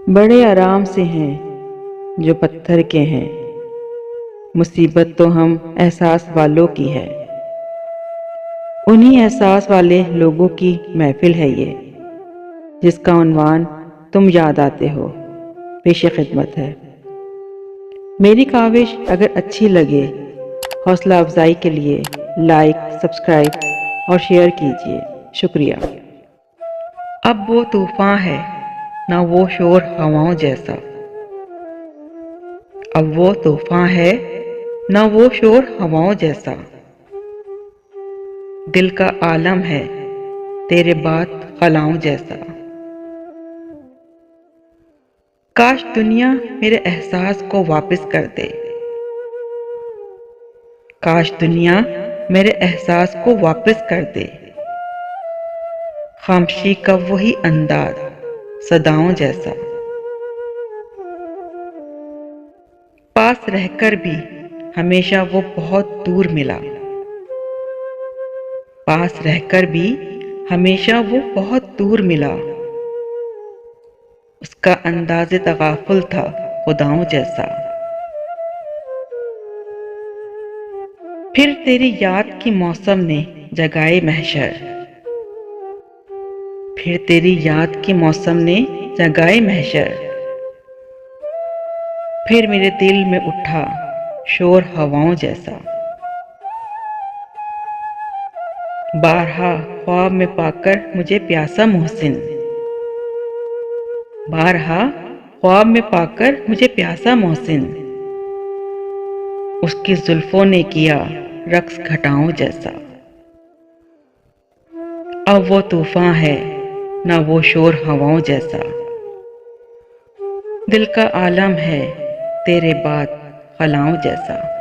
بڑے آرام سے ہیں جو پتھر کے ہیں، مصیبت تو ہم احساس والوں کی ہے۔ انہی احساس والے لوگوں کی محفل ہے یہ، جس کا عنوان تم یاد آتے ہو، پیش خدمت ہے۔ میری کاوش اگر اچھی لگے، حوصلہ افزائی کے لیے لائک، سبسکرائب اور شیئر کیجیے، شکریہ۔ اب وہ طوفان ہے نہ وہ شور ہواؤں جیسا، اب وہ طوفان ہے نہ وہ شور ہواؤں جیسا، دل کا عالم ہے تیرے بعد خلاؤں جیسا۔ کاش دنیا میرے احساس کو واپس کر دے، کاش دنیا میرے احساس کو واپس کر دے، خاموشی کا وہی انداز صداؤں جیسا۔ پاس رہ کر بھی ہمیشہ وہ بہت دور ملا، پاس رہ کر بھی ہمیشہ وہ بہت دور ملا، اس کا انداز تغافل تھا خداؤں جیسا۔ پھر تیری یاد کی موسم نے جگائے محشر، پھر تیری یاد کی موسم نے جگائے محشر، پھر میرے دل میں اٹھا شور ہواؤں جیسا۔ بارہا خواب میں پا کر مجھے پیاسا محسن، بارہا خواب میں پا کر مجھے پیاسا محسن، اس کی زلفوں نے کیا رقص گھٹاؤں جیسا۔ اب وہ طوفان ہے نہ وہ شور ہواؤں جیسا، دل کا عالم ہے تیرے بعد خلاؤں جیسا۔